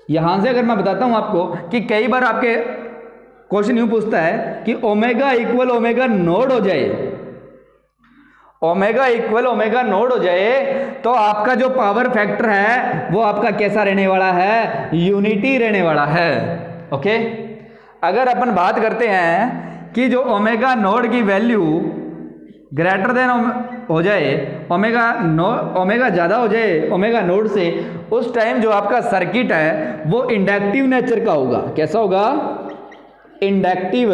यहां से अगर मैं बताता हूं आपको कि कई बार आपके क्वेश्चन यूं पूछता है कि ओमेगा इक्वल ओमेगा नोड हो जाए, ओमेगा इक्वल ओमेगा नोड हो जाए तो आपका जो पावर फैक्टर है वो आपका कैसा रहने वाला है? यूनिटी रहने वाला है। ओके, अगर अपन बात करते हैं कि जो ओमेगा नोड की वैल्यू ग्रेटर देन हो जाए, ओमेगा ज्यादा हो जाए ओमेगा नोड से, उस टाइम जो आपका सर्किट है वो इंडक्टिव नेचर का होगा। कैसा होगा? इंडक्टिव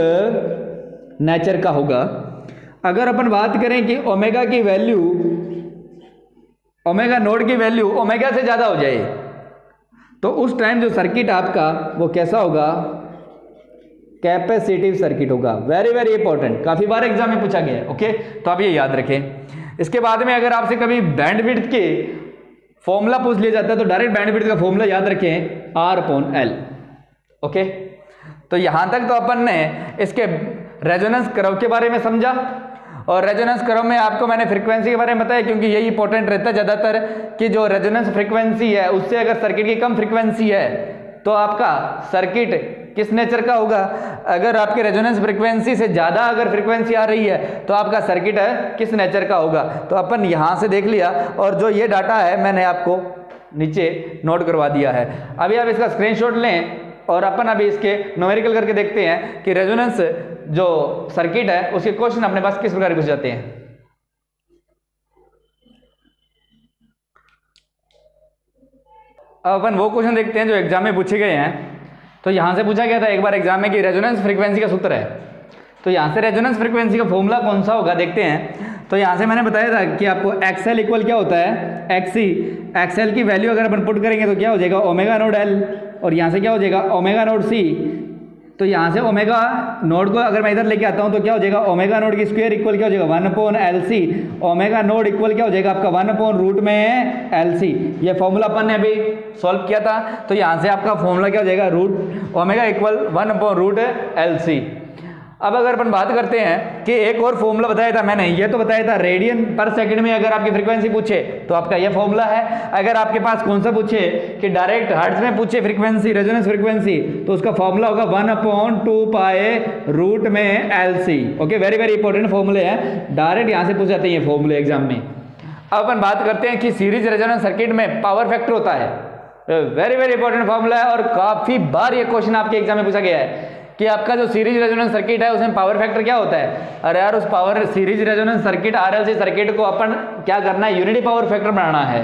नेचर का होगा। अगर अपन बात करें कि ओमेगा की वैल्यू, ओमेगा नोड की वैल्यू ओमेगा से ज्यादा हो जाए तो उस टाइम जो सर्किट आपका वो कैसा होगा? कैपेसिटिव सर्किट होगा। वेरी वेरी इंपॉर्टेंट, काफी बार एग्जाम में पूछा गया है। ओके, तो आप ये याद रखें। इसके बाद में अगर आपसे कभी बैंडविड्थ के फॉर्मूला पूछ लिया जाता है तो डायरेक्ट बैंडविड्थ का फॉर्मूला याद रखें, R/L। ओके, तो यहां तक तो अपन ने इसके रेजोनेंस कर्व के बारे में समझा और रेजोनेंस कर्व में आपको मैंने फ्रीक्वेंसी के बारे में बताया, क्योंकि यही इंपॉर्टेंट रहता है ज्यादातर कि जो रेजोनेंस फ्रीक्वेंसी है उससे अगर सर्किट की कम फ्रीक्वेंसी है तो आपका सर्किट किस नेचर का होगा। अगर आपके रेजोनेंस फ्रीक्वेंसी से ज्यादा अगर फ्रीक्वेंसी आ रही है तो आपका सर्किट है किस नेचर का होगा। तो अपन यहां से देख लिया और जो ये डाटा है मैंने आपको नीचे नोट करवा दिया है। अभी आप इसका स्क्रीनशॉट लें और अपन अभी इसके न्यूमेरिकल करके देखते हैं कि रेजोनेंस जो सर्किट है उसके क्वेश्चन अपने पास किस प्रकार पूछ जाते हैं। अब अपन वो क्वेश्चन देखते हैं जो एग्जाम में पूछे गए हैं। तो यहां से पूछा गया था एक बार एग्जाम में कि रेजोनेंस फ्रीक्वेंसी का सूत्र है। तो यहां से रेजोनेंस फ्रीक्वेंसी का फॉर्मूला कौन सा होगा देखते हैं। तो यहां से मैंने बताया था कि आपको एक्सएल इक्वल क्या होता है, एक्सी। एक्सएल की वैल्यू अगर अपन पुट करेंगे तो क्या हो जाएगा, ओमेगा नोड एल, और यहाँ से क्या हो जाएगा, ओमेगा नोड सी। तो यहाँ से ओमेगा नोड को अगर मैं इधर लेके आता हूँ तो क्या हो जाएगा, ओमेगा नोड की स्क्वायर इक्वल क्या हो जाएगा, 1/LC। ओमेगा नोड इक्वल क्या हो जाएगा आपका 1/रूट में LC। ये फॉर्मूला अपन ने अभी सॉल्व किया था। तो यहाँ से आपका फॉर्मूला क्या हो जाएगा, रूट ओमेगा इक्वल 1/रूट LC। अब अगर अपन बात करते हैं कि एक और फॉर्मूला बताया था मैंने, ये तो बताया था रेडियन पर सेकंड में अगर आपकी फ्रीक्वेंसी पूछे तो आपका ये फॉर्मूला है। अगर आपके पास कौन सा पूछे कि डायरेक्ट हर्ट्ज में पूछे फ्रीक्वेंसी, रेजोनेंस फ्रीक्वेंसी, तो उसका फॉर्मूला होगा 1/2π रूट में LC। Okay, very very important फॉर्मूले हैं, डायरेक्ट यहां से पूछ जाते हैं ये फॉर्मूले एग्जाम में। अब अपन बात करते हैं कि सीरीज रेजोनेंस सर्किट में पावर फैक्टर होता है। वेरी वेरी इंपॉर्टेंट फॉर्मूला है और काफी बार ये क्वेश्चन आपके एग्जाम में पूछा गया है कि आपका जो सीरीज रेजोनेंस सर्किट है उसमें पावर फैक्टर क्या होता है। अरे यार, उस power series resonance circuit RLC circuit को अपन क्या करना है, यूनिटी पावर फैक्टर बनाना है,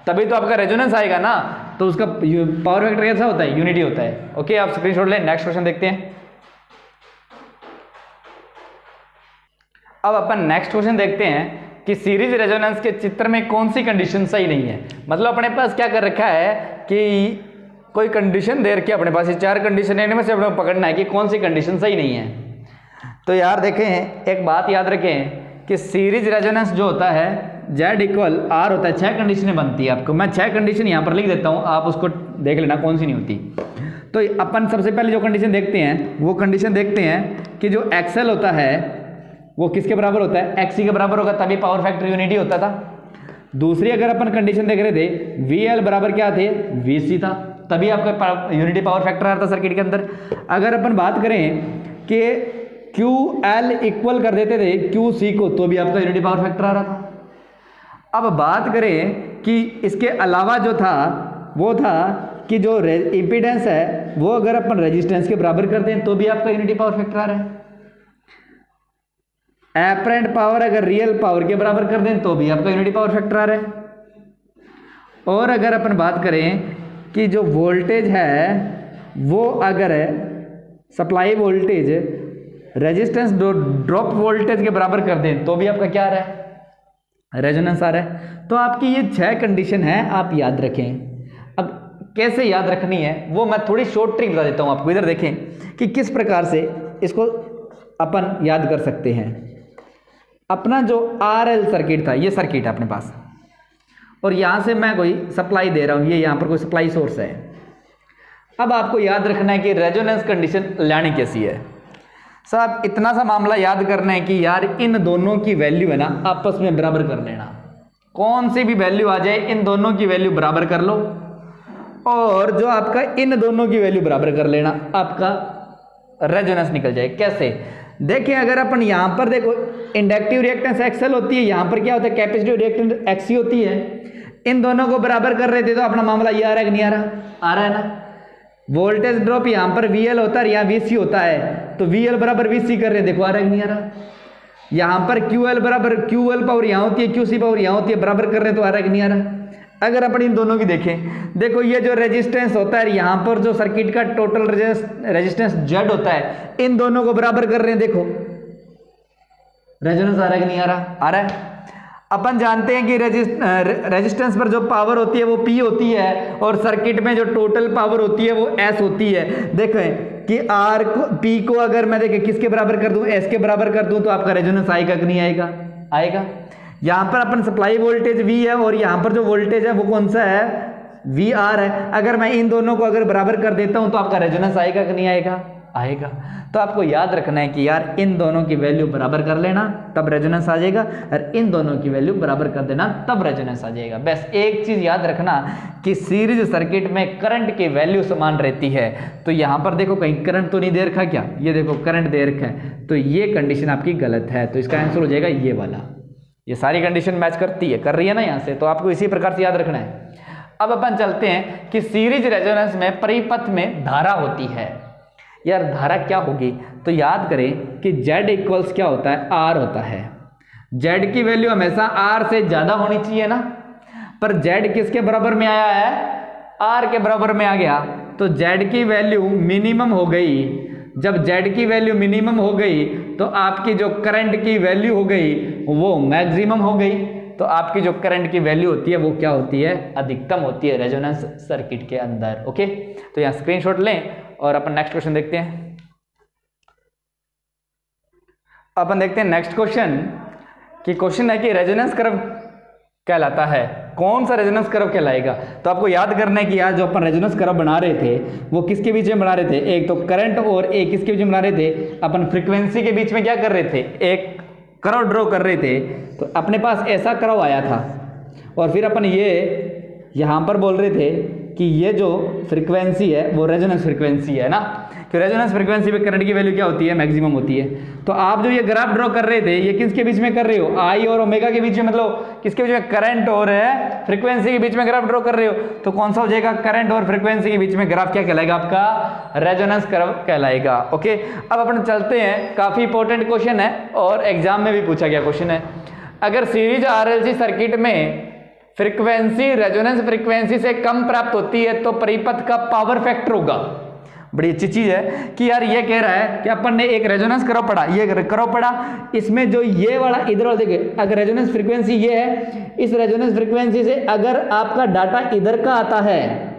तभी तो आपका रेजोनेंस आएगा ना। तो उसका पावर फैक्टर कैसा होता है, यूनिटी होता है। ओके, आप स्क्रीनशॉट लें। नेक्स्ट क्वेश्चन देखते हैं। अब अपन नेक्स्ट क्वेश्चन देखते हैं कि सीरीज रेजोनेंस के चित्र में कौन सी कंडीशन सही नहीं है। मतलब अपने पास क्या कर रखा है कि कोई कंडीशन दे रखी है अपने पास, ये 4 कंडीशन है, इनमें से अपने को पकड़ना है कि कौन सी कंडीशन सही नहीं है। तो यार देखें, एक बात याद रखें कि सीरीज रेजोनेंस जो होता है Z इक्वल R होता है। 6 कंडीशनें बनती है आपको, मैं 6 कंडीशन यहाँ पर लिख देता हूँ, आप उसको देख लेना कौन सी नहीं होती। तो अपन सबसे पहले जो कंडीशन देखते हैं वो कंडीशन देखते हैं कि जो XL होता है वो किसके बराबर होता है, XC के बराबर होगा, तभी पावर फैक्टर यूनिटी होता था। दूसरी अगर अपन कंडीशन देख रहे थे, VL बराबर क्या थे, VC था, तभी आपका यूनिटी पावर फैक्टर आ रहा था सर्किट के अंदर। अगर अपन बात करें कि QL इक्वल कर देते थे QC को, तो भी आपका यूनिटी पावर फैक्टर आ रहा था। अब बात करें कि इसके अलावा जो था वो था कि जो इम्पीडेंस है वो अगर अपन रेजिस्टेंस के बराबर कर दें तो भी आपका यूनिटी पावर फैक्टर आ रहा है। एपरेंट पावर अगर रियल पावर के बराबर कर दें तो भी आपका यूनिटी पावर फैक्टर आ रहा है। और अगर अपन बात करें कि जो वोल्टेज है वो अगर supply voltage resistance drop voltage के बराबर कर दें तो भी आपका क्या आ रहा है, रेजोनेंस आ रहा है। तो आपकी ये 6 कंडीशन है, आप याद रखें। अब कैसे याद रखनी है वो मैं थोड़ी शॉर्ट ट्रिक बता देता हूँ आपको। इधर देखें कि किस प्रकार से इसको अपन याद कर सकते हैं। अपना जो RL सर्किट था, ये सर्किट है अपने पास, और यहाँ से मैं कोई सप्लाई दे रहा हूँ, ये यहाँ पर कोई सप्लाई सोर्स है। अब आपको याद रखना है कि रेजोनेंस कंडीशन लानी कैसी है। साहब इतना सा मामला याद करना है कि यार इन दोनों की वैल्यू है ना आपस में बराबर कर लेना। कौन सी भी वैल्यू आ जाए इन दोनों की वैल्यू बराबर कर लो, और जो आपका इन दोनों की वैल्यू बराबर कर लेना, आपका रेजोनेंस निकल जाए। कैसे देखें, अगर अपन यहाँ पर देखो इंडक्टिव रिएक्टेंस XL होती है, यहाँ पर क्या होता है कैपेसिटिव रिएक्टेंस XC होती है। इन दोनों को बराबर कर रहे थे तो अपना मामला ये आ रहा है कि नहीं आ रहा, आ रहा है ना। वोल्टेज ड्रॉप यहाँ पर VL होता है, यहाँ VC होता है, तो VL बराबर VC कर रहे हैं, देखो आ रहा है कि नहीं आ रहा। यहाँ पर QL बराबर QL पावर यहाँ होती है, QC पावर यहाँ होती है, बराबर कर रहे हैं तो आ रहा है कि नहीं आ रहा। अगर अपन इन दोनों की देखें, देखो ये जो रेजिस्टेंस होता है यहाँ पर जो सर्किट का टोटल रेजिस्टेंस Z होता है, इन दोनों को बराबर कर रहे हैं, देखो रेजोनेंस आ रहा है कि नहीं आ रहा, आ रहा है। अपन जानते हैं कि रेजिस्टेंस पर जो पावर होती है वो P होती है, और सर्किट में जो टोटल पावर होती है वो S होती है। देखें कि R को P को अगर मैं देखें किसके बराबर कर दूं, S के बराबर कर दूं, तो आपका रेजोनेंस आएगा कि नहीं आएगा, आएगा। यहाँ पर अपन सप्लाई वोल्टेज V है और यहाँ पर जो वोल्टेज है वो कौन सा है, VR है। अगर मैं इन दोनों को अगर बराबर कर देता हूँ तो आपका रेजोनेंस आएगा कि नहीं आएगा, आएगा। तो आपको याद रखना है कि यार इन दोनों की वैल्यू बराबर कर लेना तब रेजोनेंस आ जाएगा, और इन दोनों की वैल्यू बराबर कर देना तब रेजोनेंस आ जाएगा। बस एक चीज याद रखना कि सीरीज सर्किट में करंट की वैल्यू समान रहती है। तो यहाँ पर देखो कहीं करंट तो नहीं दे रखा क्या, ये देखो करंट दे रखा है, तो ये कंडीशन आपकी गलत है। तो इसका आंसर हो जाएगा ये वाला। ये सारी कंडीशन मैच करती है, कर रही है ना यहाँ से, तो आपको इसी प्रकार से याद रखना है। अब अपन चलते हैं कि सीरीज रेजोनेंस में परिपथ में धारा होती है। यार धारा क्या होगी, तो याद करें कि Z इक्वल्स क्या होता है, R होता है। Z की वैल्यू हमेशा R से ज्यादा होनी चाहिए ना, पर Z किसके बराबर में आया है, R के बराबर में आ गया, तो Z की वैल्यू मिनिमम हो गई। जब Z की वैल्यू मिनिमम हो गई तो आपकी जो करंट की वैल्यू हो गई वो मैक्सिमम हो गई। तो आपकी जो करंट की वैल्यू होती है वो क्या होती है, अधिकतम होती है रेजोनेंस सर्किट के अंदर। ओके, तो यहाँ स्क्रीनशॉट लें और अपन नेक्स्ट क्वेश्चन देखते हैं। अपन देखते हैं नेक्स्ट क्वेश्चन कि क्वेश्चन है कि रेजोनेंस कर्व कहलाता है, कौन सा रेजोनेंस कर्व कहलाएगा। तो आपको याद करना है कि यार जो अपन रेजोनेंस कर्व बना रहे थे वो किसके बीच में बना रहे थे, एक तो करंट और एक किसके बीच में बना रहे थे, अपन फ्रीक्वेंसी के बीच में क्या कर रहे थे, एक कर्व ड्रॉ कर रहे थे। तो अपने पास ऐसा कर्व आया था और फिर अपन ये यहाँ पर बोल रहे थे कि ये जो फ्रीक्वेंसी है वो रेजोनेंस फ्रीक्वेंसी है ना, कि रेजोनेंस फ्रीक्वेंसी पे करंट की वैल्यू क्या होती है, मैक्सिमम होती है। तो आप जो ये ग्राफ ड्रॉ कर रहे थे ये किसके बीच में कर रहे हो, आई और ओमेगा के बीच में, मतलब किसके बीच में, करंट और फ्रीक्वेंसी के बीच में ग्राफ ड्रॉ कर रहे हो। तो कौन सा हो जाएगा, करंट और फ्रीक्वेंसी के बीच में ग्राफ क्या कहलाएगा, आपका रेजोनेंस कर्व कहलाएगा। ओके, अब अपन चलते हैं, काफी इंपॉर्टेंट क्वेश्चन है और एग्जाम में भी पूछा गया क्वेश्चन है। अगर सीरीज आरएलसी सर्किट में फ्रीक्वेंसी रेजोनेंस फ्रीक्वेंसी से कम प्राप्त होती है तो परिपथ का पावर फैक्टर होगा। बड़ी अच्छी चीज है कि यार ये कह रहा है कि अपन ने एक रेजोनेंस कर्व पढ़ा, ये कर्व पढ़ा, इसमें जो ये वाला इधर वाला देखिए, अगर रेजोनेंस फ्रीक्वेंसी ये है, इस रेजोनेंस फ्रीक्वेंसी से अगर आपका डाटा इधर का आता है,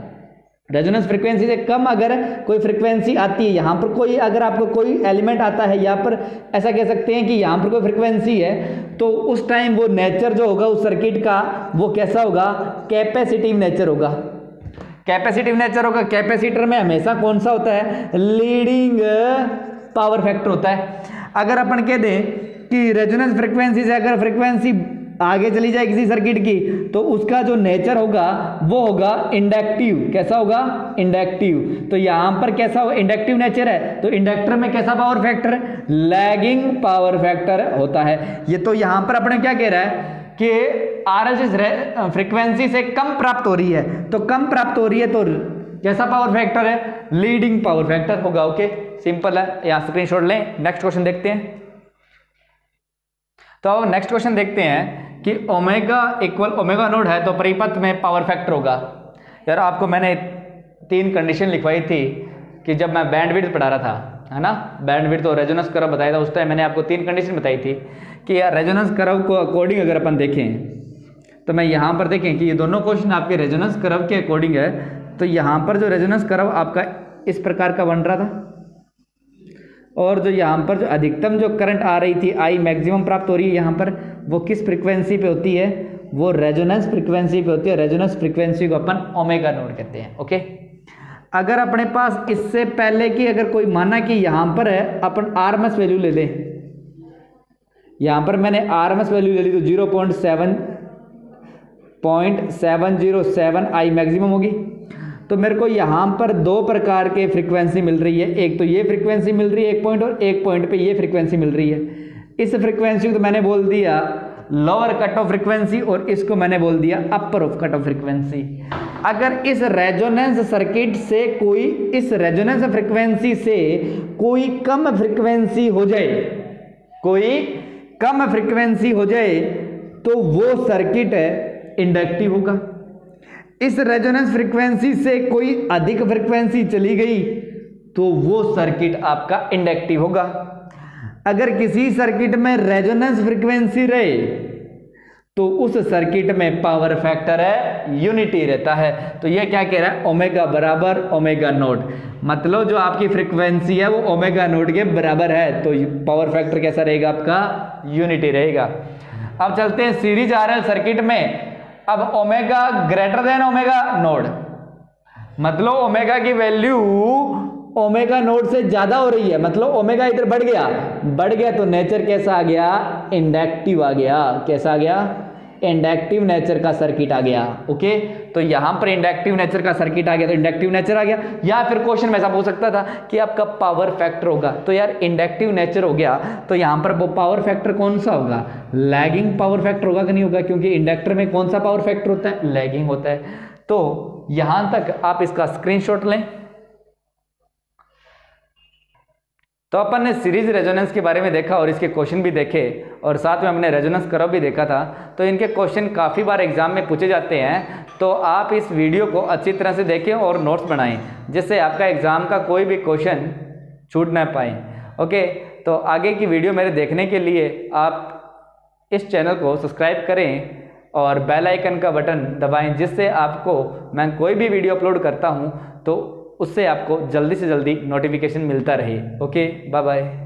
रेजोनेंस फ्रीक्वेंसी से कम अगर कोई फ्रीक्वेंसी आती है, यहाँ पर कोई अगर आपको कोई एलिमेंट आता है, यहाँ पर ऐसा कह सकते हैं कि यहाँ पर कोई फ्रीक्वेंसी है, तो उस टाइम वो नेचर जो होगा उस सर्किट का वो कैसा होगा, कैपेसिटिव नेचर होगा। कैपेसिटिव नेचर होगा। कैपेसिटर में हमेशा कौन सा होता है, लीडिंग पावर फैक्टर होता है। अगर अपन कह दें कि रेजोनेंस फ्रीक्वेंसी से अगर फ्रीक्वेंसी आगे चली जाए किसी सर्किट की तो उसका जो नेचर होगा वो होगा इंडक्टिव। कैसा होगा, इंडक्टिव। तो यहां पर कैसा होगा, इंडक्टिव नेचर है, तो इंडक्टर में कैसा power factor, lagging power factor होता है। ये तो यहां पर अपने क्या कह रहा है कि आरएलसी फ्रीक्वेंसी से कम प्राप्त हो रही है, तो कम प्राप्त हो रही है तो कैसा पावर फैक्टर है, लीडिंग पावर फैक्टर होगा। ओके, सिंपल है, यहां स्क्रीनशॉट लें। नेक्स्ट क्वेश्चन देखते हैं। तो अब नेक्स्ट क्वेश्चन देखते हैं कि ओमेगा इक्वल ओमेगा नोड है तो परिपथ में पावर फैक्टर होगा। यार आपको मैंने 3 कंडीशन लिखवाई थी कि जब मैं बैंडविड्थ पढ़ा रहा था, है ना, बैंडविड्थ और रेजोनेंस कर्व बताया था, उस टाइम मैंने आपको 3 कंडीशन बताई थी कि यार रेजोनेंस कर्व को अकॉर्डिंग अगर अपन देखें तो मैं यहाँ पर देखें कि ये दोनों क्वेश्चन आपके रेजोनेंस कर्व के अकॉर्डिंग है। तो यहाँ पर जो रेजोनेंस कर्व आपका इस प्रकार का बन रहा था और जो यहाँ पर जो अधिकतम जो करंट आ रही थी, आई मैक्सिमम प्राप्त हो रही है यहाँ पर, वो किस फ्रीक्वेंसी पे होती है, वो रेजोनेंस फ्रीक्वेंसी पे होती है। रेजोनेंस फ्रीक्वेंसी को अपन ओमेगा नोड कहते हैं। ओके, अगर अपने पास इससे पहले की अगर कोई माना कि यहाँ पर है, अपन आरएमएस वैल्यू ले लें, यहाँ पर मैंने आरएमएस वैल्यू ले ली तो 0.707 आई मैक्सिमम होगी। तो मेरे को यहाँ पर 2 प्रकार के फ्रीक्वेंसी मिल रही है, एक तो ये फ्रीक्वेंसी मिल रही है एक पॉइंट, और एक पॉइंट पे ये फ्रीक्वेंसी मिल रही है। इस फ्रीक्वेंसी को तो मैंने बोल दिया लोअर कट ऑफ फ्रीक्वेंसी और इसको मैंने बोल दिया अपर ऑफ कट ऑफ फ्रीक्वेंसी। अगर इस रेजोनेंस सर्किट से कोई, इस रेजोनेंस फ्रीक्वेंसी से कोई कम फ्रीक्वेंसी हो जाए, कोई कम फ्रीक्वेंसी हो जाए तो वो सर्किट इंडक्टिव होगा। इस रेजोनेंस फ्रीक्वेंसी से कोई अधिक फ्रीक्वेंसी चली गई तो वो सर्किट आपका इंडक्टिव होगा। अगर किसी सर्किट में रेजोनेंस फ्रीक्वेंसी रहे तो उस सर्किट में पावर फैक्टर है यूनिटी रहता है। तो ये क्या कह रहा है, ओमेगा बराबर ओमेगा नोड, मतलब जो आपकी फ्रीक्वेंसी है वो ओमेगा नोड के बराबर है, तो पावर फैक्टर कैसा रहेगा आपका, यूनिटी रहेगा। अब चलते हैं सीरीज आरएल सर्किट में। अब omega greater than omega node, मतलब ओमेगा की वैल्यू ओमेगा नोड से ज्यादा हो रही है, मतलब ओमेगा इधर बढ़ गया तो नेचर कैसा आ गया, इंडक्टिव आ गया। कैसा आ गया, इंडक्टिव नेचर का सर्किट आ गया। ओके, तो यहां पर इंडक्टिव नेचर का सर्किट आ गया तो इंडक्टिव नेचर आ गया। या फिर क्वेश्चन में ऐसा हो सकता था कि आपका पावर फैक्टर होगा, तो यार इंडक्टिव नेचर हो गया तो यहां पर वो पावर फैक्टर कौन सा होगा, लैगिंग पावर फैक्टर होगा कि नहीं होगा, क्योंकि इंडक्टर में कौन सा पावर फैक्टर होता है, लैगिंग होता है। तो यहां तक आप इसका स्क्रीनशॉट लें। तो अपन ने सीरीज रेजोनेंस के बारे में देखा और इसके क्वेश्चन भी देखे, और साथ में हमने रेजोनेंस कर्व भी देखा था। तो इनके क्वेश्चन काफ़ी बार एग्जाम में पूछे जाते हैं, तो आप इस वीडियो को अच्छी तरह से देखें और नोट्स बनाएं, जिससे आपका एग्जाम का कोई भी क्वेश्चन छूट ना पाए। ओके, तो आगे की वीडियो मेरे देखने के लिए आप इस चैनल को सब्सक्राइब करें और बेल आइकन का बटन दबाएं, जिससे आपको मैं कोई भी वीडियो अपलोड करता हूं तो उससे आपको जल्दी से जल्दी नोटिफिकेशन मिलता रहे। Okay, bye bye.